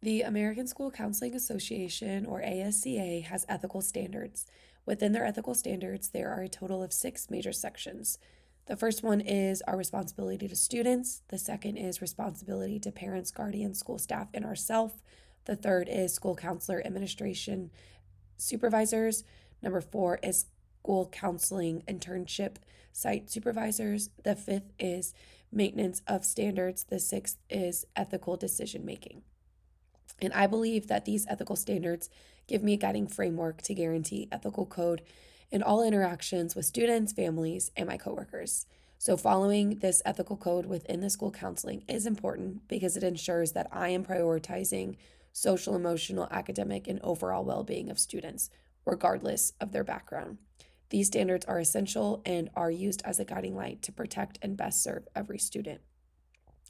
The American School Counseling Association, or ASCA, has ethical standards. Within their ethical standards, there are a total of 6 major sections. The first one is our responsibility to students. The second is responsibility to parents, guardians, school staff, and ourselves. The third is school counselor, administration, supervisors. Number 4 is school counseling internship site supervisors. The fifth is maintenance of standards. The sixth is ethical decision making. And I believe that these ethical standards give me a guiding framework to guarantee ethical code in all interactions with students, families, and my coworkers. So, following this ethical code within the school counseling is important because it ensures that I am prioritizing social, emotional, academic, and overall well being of students, regardless of their background. These standards are essential and are used as a guiding light to protect and best serve every student.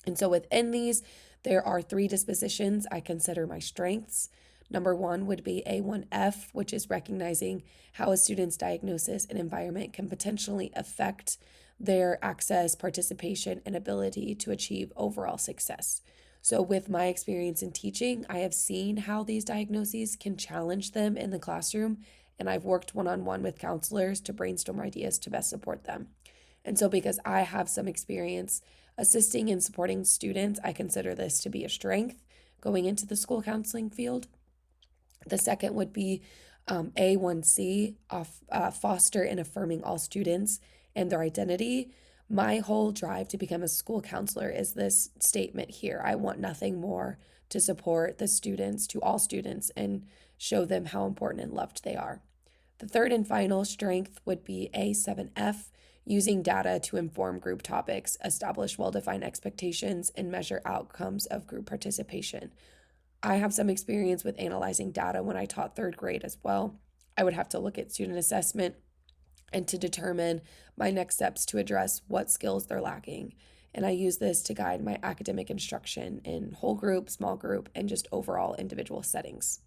And so within these, there are 3 dispositions I consider my strengths. Number 1 would be A1F, which is recognizing how a student's diagnosis and environment can potentially affect their access, participation, and ability to achieve overall success. So, with my experience in teaching, I have seen how these diagnoses can challenge them in the classroom, and I've worked one on one with counselors to brainstorm ideas to best support them. And so, because I have some experience assisting and supporting students, I consider this to be a strength going into the school counseling field. The second would be A1C, foster and affirming all students and their identity. My whole drive to become a school counselor is this statement here. I want nothing more to support the students, to all students, and show them how important and loved they are. The third and final strength would be A7F, using data to inform group topics, establish well defined expectations, and measure outcomes of group participation. I have some experience with analyzing data when I taught 3rd grade as well. I would have to look at student assessment and to determine my next steps to address what skills they're lacking. And I use this to guide my academic instruction in whole group, small group, and just overall individual settings.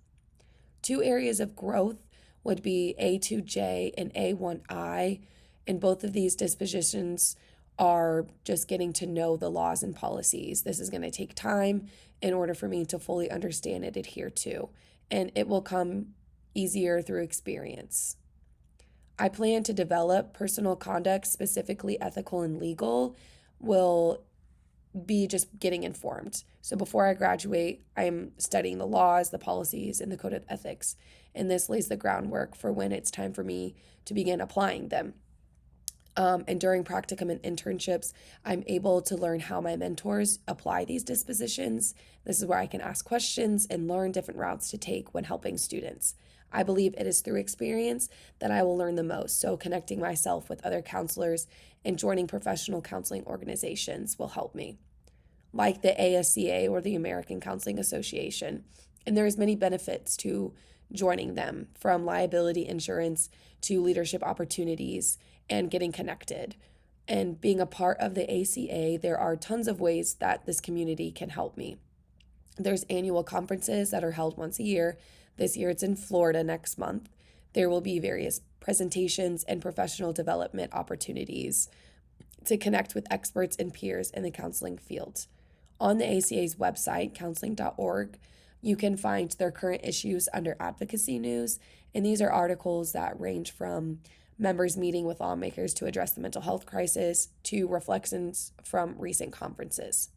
2 areas of growth would be A2J and A1I, and both of these dispositions are just getting to know the laws and policies. This is going to take time in order for me to fully understand and adhere to, and it will come easier through experience. I plan to develop personal conduct, specifically ethical and legal, will be just getting informed. So before I graduate, I'm studying the laws, the policies, and the code of ethics. And this lays the groundwork for when it's time for me to begin applying them. And during practicum and internships, I'm able to learn how my mentors apply these dispositions. This is where I can ask questions and learn different routes to take when helping students. I believe it is through experience that I will learn the most. So, connecting myself with other counselors and joining professional counseling organizations will help me, like the ASCA or the American Counseling Association. And there's many benefits to joining them, from liability insurance to leadership opportunities and getting connected. And being a part of the ACA, there are tons of ways that this community can help me. There's annual conferences that are held once a year. This year it's in Florida next month. There will be various presentations and professional development opportunities to connect with experts and peers in the counseling field. On the ACA's website, counseling.org, you can find their current issues under advocacy news. And these are articles that range from members meeting with lawmakers to address the mental health crisis to reflections from recent conferences.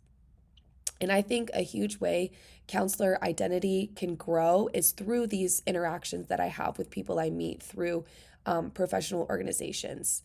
And I think a huge way counselor identity can grow is through these interactions that I have with people I meet through professional organizations.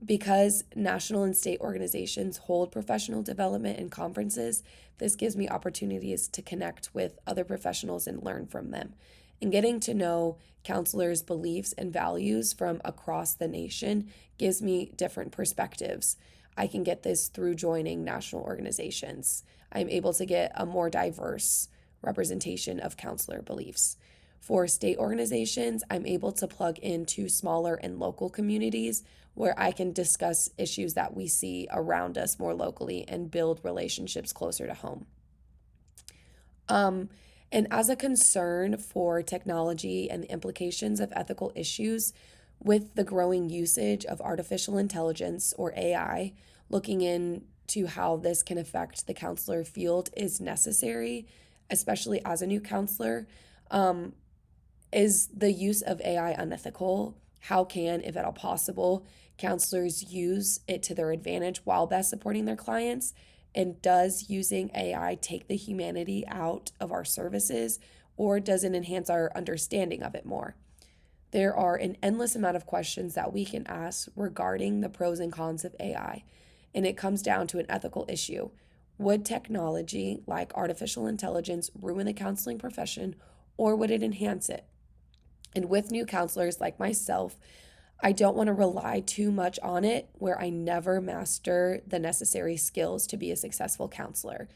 Because national and state organizations hold professional development and conferences, this gives me opportunities to connect with other professionals and learn from them. And getting to know counselors' beliefs and values from across the nation gives me different perspectives. I can get this through joining national organizations. I'm able to get a more diverse representation of counselor beliefs. For state organizations, I'm able to plug into smaller and local communities where I can discuss issues that we see around us more locally and build relationships closer to home. Um, and as a concern for technology and the implications of ethical issues, with the growing usage of artificial intelligence or AI, looking into how this can affect the counselor field is necessary. especially as a new counselor. Is the use of AI unethical? How can, if at all possible, counselors use it to their advantage while best supporting their clients? And does using AI take the humanity out of our services, or does it enhance our understanding of it more? There are an endless amount of questions that we can ask regarding the pros and cons of AI, and it comes down to an ethical issue. Would technology like artificial intelligence ruin the counseling profession, or would it enhance it? And with new counselors like myself, I don't want to rely too much on it where I never master the necessary skills to be a successful counselor.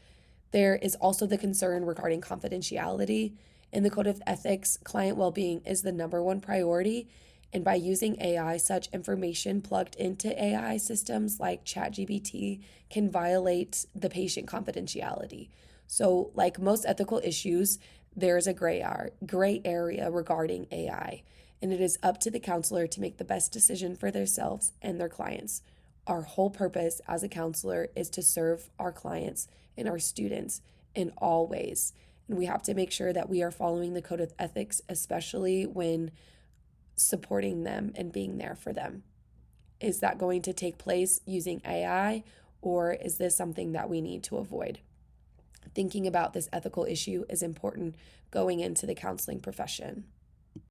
There is also the concern regarding confidentiality. In the Code of Ethics, client well being is the number one priority. And by using AI, such information plugged into AI systems like ChatGPT can violate the patient confidentiality. So, like most ethical issues, there is a gray area regarding AI, and it is up to the counselor to make the best decision for themselves and their clients. Our whole purpose as a counselor is to serve our clients and our students in all ways. And we have to make sure that we are following the code of ethics, especially when supporting them and being there for them. Is that going to take place using AI, or is this something that we need to avoid? Thinking about this ethical issue is important going into the counseling profession.